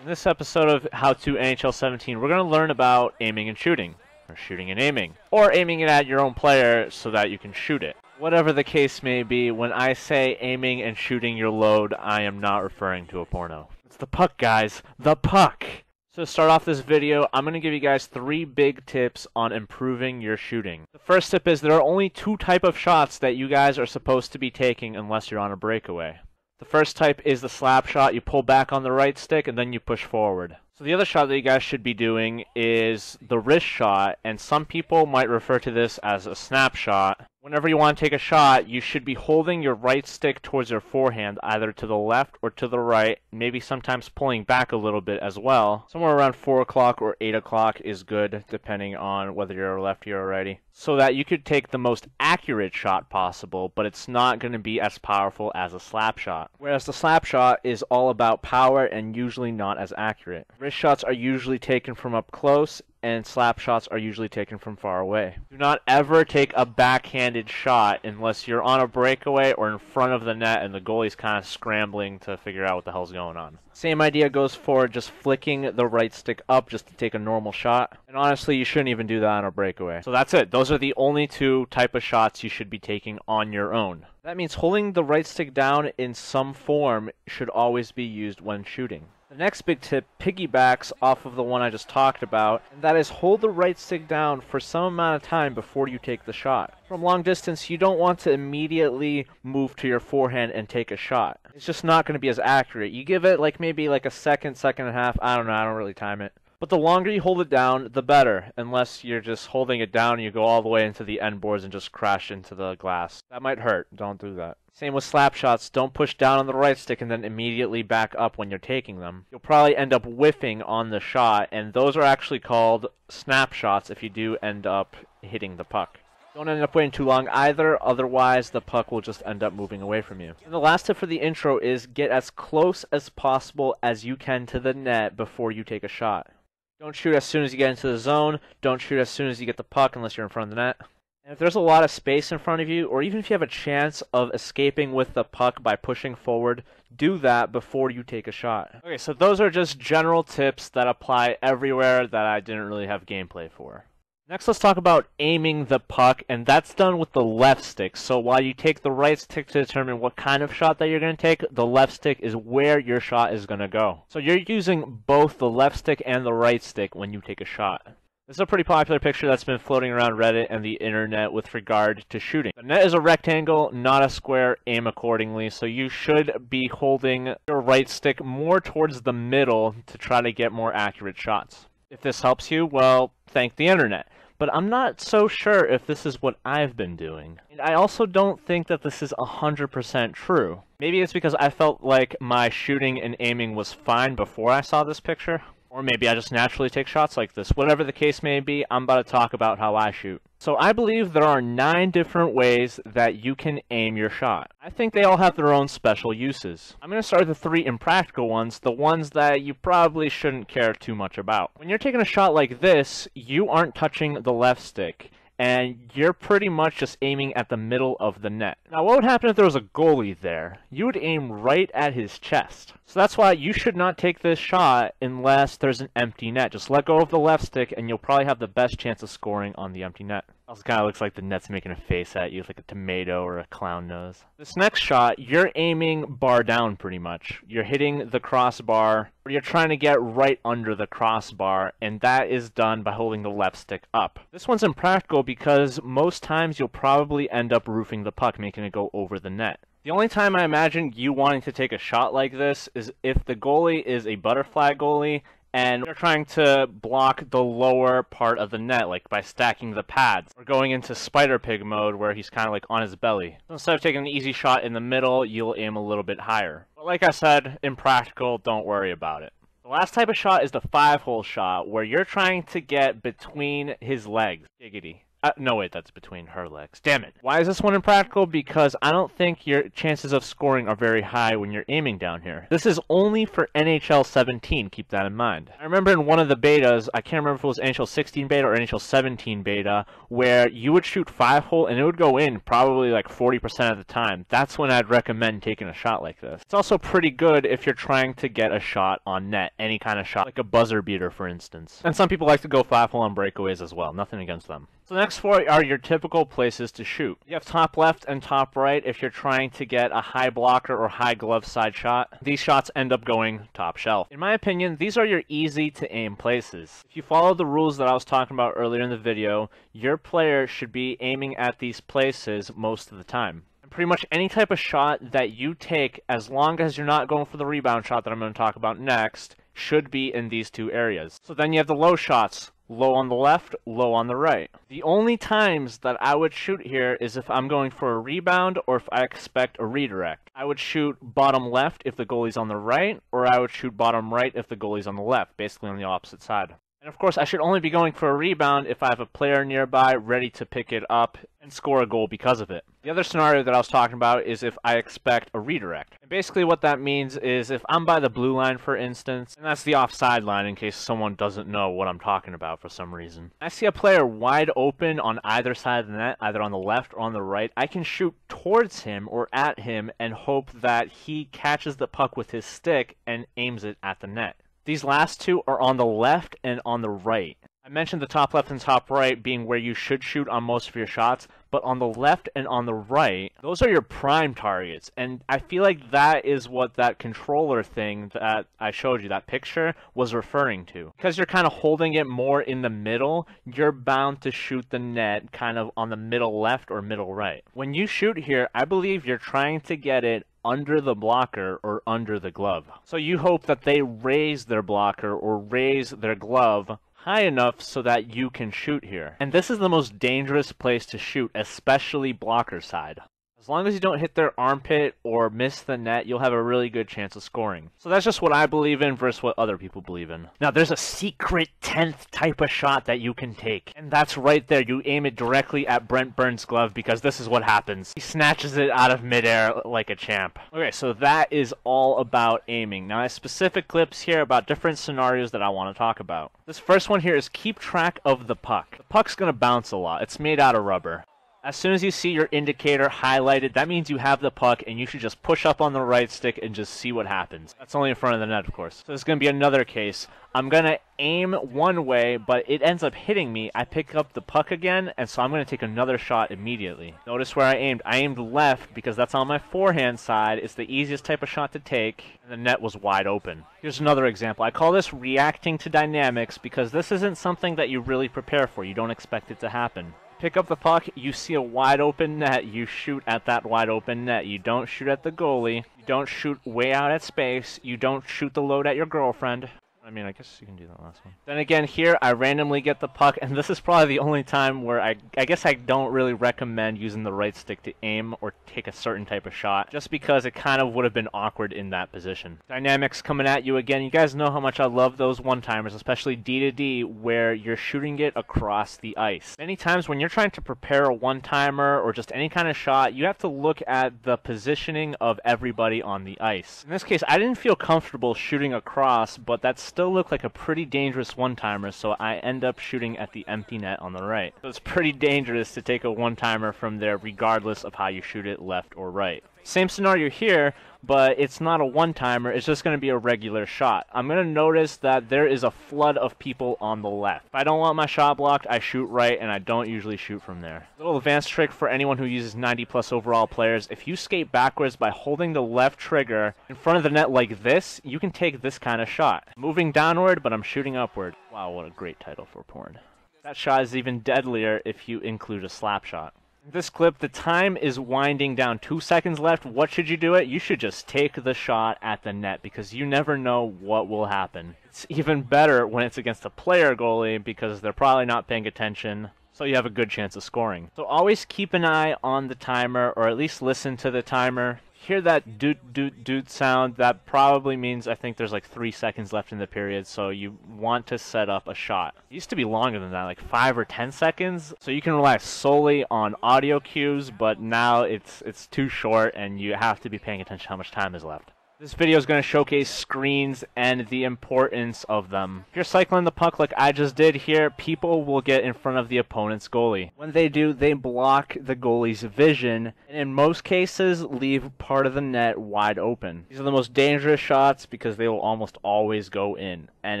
In this episode of How to NHL 17, we're going to learn about aiming and shooting, or shooting and aiming, or aiming it at your own player so that you can shoot it. Whatever the case may be, when I say aiming and shooting your load, I am not referring to a porno. It's the puck, guys. The puck! So to start off this video, I'm going to give you guys 3 big tips on improving your shooting. The first tip is there are only 2 types of shots that you guys are supposed to be taking unless you're on a breakaway. The first type is the slap shot. You pull back on the right stick and then you push forward. So the other shot that you guys should be doing is the wrist shot, and some people might refer to this as a snapshot. Whenever you want to take a shot, you should be holding your right stick towards your forehand, either to the left or to the right, maybe sometimes pulling back a little bit as well. Somewhere around 4 o'clock or 8 o'clock is good, depending on whether you're a lefty or a righty, so that you could take the most accurate shot possible, but it's not going to be as powerful as a slap shot. Whereas the slap shot is all about power and usually not as accurate. Wrist shots are usually taken from up close, and slap shots are usually taken from far away. Do not ever take a backhanded shot unless you're on a breakaway or in front of the net and the goalie's kind of scrambling to figure out what the hell's going on. Same idea goes for just flicking the right stick up just to take a normal shot. And honestly, you shouldn't even do that on a breakaway. So that's it. Those are the only 2 type of shots you should be taking on your own. That means holding the right stick down in some form should always be used when shooting. The next big tip piggybacks off of the one I just talked about, and that is hold the right stick down for some amount of time before you take the shot. From long distance, you don't want to immediately move to your forehand and take a shot. It's just not going to be as accurate. You give it maybe a second and a half, I don't know, I don't really time it. But the longer you hold it down, the better, unless you're just holding it down and you go all the way into the end boards and just crash into the glass. That might hurt. Don't do that. Same with slap shots. Don't push down on the right stick and then immediately back up when you're taking them. You'll probably end up whiffing on the shot, and those are actually called snapshots if you do end up hitting the puck. Don't end up waiting too long either, otherwise the puck will just end up moving away from you. And the last tip for the intro is get as close as possible as you can to the net before you take a shot. Don't shoot as soon as you get into the zone. Don't shoot as soon as you get the puck unless you're in front of the net. And if there's a lot of space in front of you, or even if you have a chance of escaping with the puck by pushing forward, do that before you take a shot. Okay, so those are just general tips that apply everywhere that I didn't really have gameplay for. Next, let's talk about aiming the puck, and that's done with the left stick. So while you take the right stick to determine what kind of shot that you're going to take, the left stick is where your shot is going to go. So you're using both the left stick and the right stick when you take a shot. This is a pretty popular picture that's been floating around Reddit and the internet with regard to shooting. The net is a rectangle, not a square. Aim accordingly. So you should be holding your right stick more towards the middle to try to get more accurate shots. If this helps you, well, thank the internet. But I'm not so sure if this is what I've been doing. And I also don't think that this is 100% true. Maybe it's because I felt like my shooting and aiming was fine before I saw this picture. Or maybe I just naturally take shots like this. Whatever the case may be, I'm about to talk about how I shoot. So I believe there are 9 different ways that you can aim your shot. I think they all have their own special uses. I'm going to start with the 3 impractical ones, the ones that you probably shouldn't care too much about. When you're taking a shot like this, you aren't touching the left stick, and you're pretty much just aiming at the middle of the net. Now, what would happen if there was a goalie there? You would aim right at his chest. So that's why you should not take this shot unless there's an empty net. Just let go of the left stick and you'll probably have the best chance of scoring on the empty net. Also kind of looks like the net's making a face at you, like a tomato or a clown nose. This next shot, you're aiming bar down pretty much. You're hitting the crossbar, or you're trying to get right under the crossbar, and that is done by holding the left stick up. This one's impractical because most times you'll probably end up roofing the puck, making it go over the net. The only time I imagine you wanting to take a shot like this is if the goalie is a butterfly goalie and you're trying to block the lower part of the net, like by stacking the pads, or going into spider pig mode where he's kind of like on his belly. So instead of taking an easy shot in the middle, you'll aim a little bit higher. But like I said, impractical, don't worry about it. The last type of shot is the 5-hole shot, where you're trying to get between his legs. Giggity. No, wait, that's between her legs. Damn it. Why is this one impractical? Because I don't think your chances of scoring are very high when you're aiming down here. This is only for NHL 17, keep that in mind. I remember in one of the betas, I can't remember if it was NHL 16 beta or NHL 17 beta, where you would shoot 5-hole and it would go in probably like 40% of the time. That's when I'd recommend taking a shot like this. It's also pretty good if you're trying to get a shot on net, any kind of shot, like a buzzer beater for instance. And some people like to go 5-hole on breakaways as well, nothing against them. So the next four are your typical places to shoot. You have top left and top right if you're trying to get a high blocker or high glove side shot. These shots end up going top shelf. In my opinion, these are your easy to aim places. If you follow the rules that I was talking about earlier in the video, your player should be aiming at these places most of the time. Pretty much any type of shot that you take, as long as you're not going for the rebound shot that I'm going to talk about next, should be in these two areas. So then you have the low shots. Low on the left, low on the right. The only times that I would shoot here is if I'm going for a rebound or if I expect a redirect. I would shoot bottom left if the goalie's on the right, or I would shoot bottom right if the goalie's on the left, basically on the opposite side. And of course, I should only be going for a rebound if I have a player nearby ready to pick it up and score a goal because of it. The other scenario that I was talking about is if I expect a redirect. And basically what that means is if I'm by the blue line, for instance, and that's the offside line in case someone doesn't know what I'm talking about for some reason. I see a player wide open on either side of the net, either on the left or on the right. I can shoot towards him or at him and hope that he catches the puck with his stick and aims it at the net. These last two are on the left and on the right. I mentioned the top left and top right being where you should shoot on most of your shots, but on the left and on the right, those are your prime targets. And I feel like that is what that controller thing that I showed you, that picture, was referring to. Because you're kind of holding it more in the middle, you're bound to shoot the net kind of on the middle left or middle right. When you shoot here, I believe you're trying to get it under the blocker or under the glove. So you hope that they raise their blocker or raise their glove high enough so that you can shoot here. And this is the most dangerous place to shoot, especially blocker side. As long as you don't hit their armpit or miss the net, you'll have a really good chance of scoring. So that's just what I believe in versus what other people believe in. Now, there's a secret 10th type of shot that you can take. And that's right there. You aim it directly at Brent Burns' glove because this is what happens. He snatches it out of midair like a champ. Okay, so that is all about aiming. Now, I have specific clips here about different scenarios that I want to talk about. This first one here is keep track of the puck. The puck's going to bounce a lot. It's made out of rubber. As soon as you see your indicator highlighted, that means you have the puck and you should just push up on the right stick and just see what happens. That's only in front of the net, of course. So this is going to be another case. I'm going to aim one way, but it ends up hitting me. I pick up the puck again, and so I'm going to take another shot immediately. Notice where I aimed. I aimed left because that's on my forehand side. It's the easiest type of shot to take, and the net was wide open. Here's another example. I call this reacting to dynamics because this isn't something that you really prepare for. You don't expect it to happen. Pick up the puck, you see a wide open net, you shoot at that wide open net. You don't shoot at the goalie, you don't shoot way out at space, you don't shoot the load at your girlfriend. I mean, I guess you can do that last one. Then again, here, I randomly get the puck, and this is probably the only time where I guess I don't really recommend using the right stick to aim or take a certain type of shot, just because it kind of would have been awkward in that position. Dynamics coming at you again. You guys know how much I love those one-timers, especially D-to-D, where you're shooting it across the ice. Many times when you're trying to prepare a one-timer or just any kind of shot, you have to look at the positioning of everybody on the ice. In this case, I didn't feel comfortable shooting across, but that's still looked like a pretty dangerous one-timer, so I end up shooting at the empty net on the right. So it's pretty dangerous to take a one-timer from there regardless of how you shoot it, left or right. Same scenario here, but it's not a one-timer, it's just going to be a regular shot. I'm going to notice that there is a flood of people on the left. If I don't want my shot blocked, I shoot right, and I don't usually shoot from there. Little advanced trick for anyone who uses 90+ overall players. If you skate backwards by holding the left trigger in front of the net like this, you can take this kind of shot. Moving downward, but I'm shooting upward. Wow, what a great title for porn. That shot is even deadlier if you include a slap shot. In this clip, the time is winding down. 2 seconds left. What should you do it? You should just take the shot at the net because you never know what will happen. It's even better when it's against a player goalie because they're probably not paying attention, so you have a good chance of scoring. So always keep an eye on the timer, or at least listen to the timer. If Hear that doot doot doot sound? That probably means I think there's like 3 seconds left in the period, so you want to set up a shot. It used to be longer than that, like 5 or 10 seconds, so you can rely solely on audio cues, but now it's too short and you have to be paying attention to how much time is left. This video is going to showcase screens and the importance of them. If you're cycling the puck like I just did here, people will get in front of the opponent's goalie. When they do, they block the goalie's vision, and in most cases, leave part of the net wide open. These are the most dangerous shots because they will almost always go in, and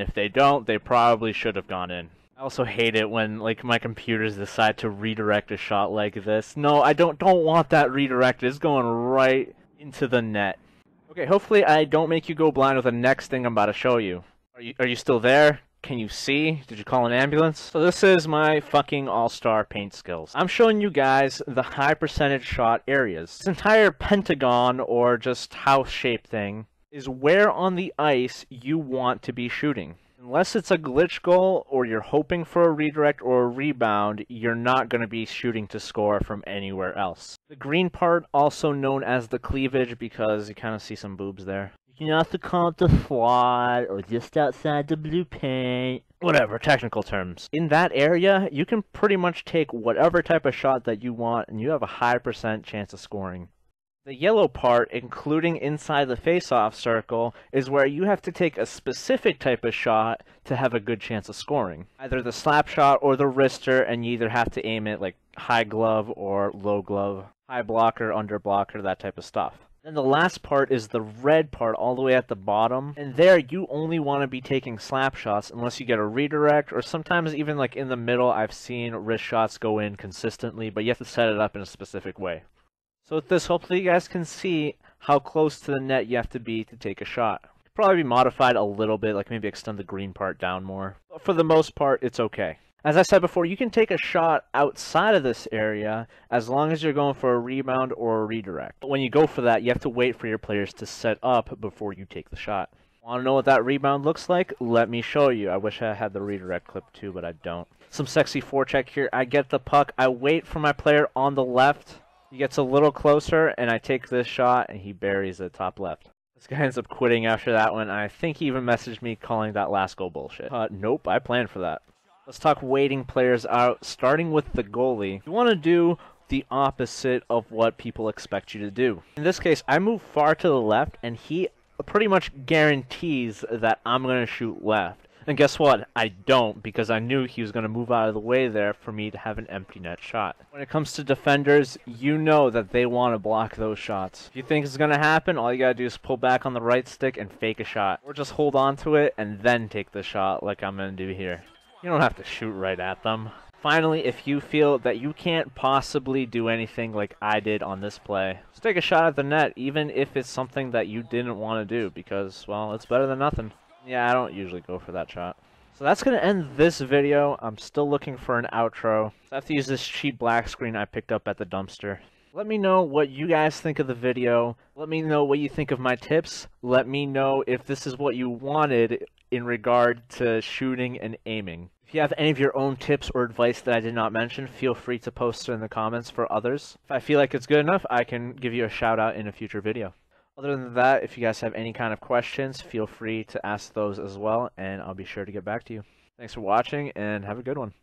if they don't, they probably should have gone in. I also hate it when, like, my computers decide to redirect a shot like this. No, I don't want that redirected. It's going right into the net. Okay, hopefully I don't make you go blind with the next thing I'm about to show you. Are you still there? Can you see? Did you call an ambulance? So this is my fucking all-star paint skills. I'm showing you guys the high percentage shot areas. This entire pentagon, or just house-shaped thing, is where on the ice you want to be shooting. Unless it's a glitch goal, or you're hoping for a redirect or a rebound, you're not going to be shooting to score from anywhere else. The green part, also known as the cleavage, because you kind of see some boobs there. You can also call it the slot, or just outside the blue paint. Whatever, technical terms. In that area, you can pretty much take whatever type of shot that you want, and you have a high % chance of scoring. The yellow part, including inside the face-off circle, is where you have to take a specific type of shot to have a good chance of scoring. Either the slap shot or the wrister, and you either have to aim it like high glove or low glove, high blocker, under blocker, that type of stuff. Then the last part is the red part all the way at the bottom, and there you only want to be taking slap shots unless you get a redirect, or sometimes even like in the middle I've seen wrist shots go in consistently, but you have to set it up in a specific way. So with this, hopefully you guys can see how close to the net you have to be to take a shot. It'll probably be modified a little bit, like maybe extend the green part down more. But for the most part, it's okay. As I said before, you can take a shot outside of this area as long as you're going for a rebound or a redirect. But when you go for that, you have to wait for your players to set up before you take the shot. Want to know what that rebound looks like? Let me show you. I wish I had the redirect clip too, but I don't. Some sexy forecheck here. I get the puck. I wait for my player on the left. He gets a little closer, and I take this shot, and he buries it top left. This guy ends up quitting after that one. I think he even messaged me calling that last goal bullshit. Nope, I planned for that. Let's talk waiting players out, starting with the goalie. You want to do the opposite of what people expect you to do. In this case, I move far to the left, and he pretty much guarantees that I'm going to shoot left. And guess what? I don't, because I knew he was going to move out of the way there for me to have an empty net shot. When it comes to defenders, you know that they want to block those shots. If you think it's going to happen, all you got to do is pull back on the right stick and fake a shot. Or just hold on to it and then take the shot like I'm going to do here. You don't have to shoot right at them. Finally, if you feel that you can't possibly do anything like I did on this play, just take a shot at the net, even if it's something that you didn't want to do, because, well, it's better than nothing. Yeah, I don't usually go for that shot. So that's going to end this video. I'm still looking for an outro. So I have to use this cheap black screen I picked up at the dumpster. Let me know what you guys think of the video. Let me know what you think of my tips. Let me know if this is what you wanted in regard to shooting and aiming. If you have any of your own tips or advice that I did not mention, feel free to post it in the comments for others. If I feel like it's good enough, I can give you a shout out in a future video. Other than that, if you guys have any kind of questions, feel free to ask those as well, and I'll be sure to get back to you. Thanks for watching, and have a good one.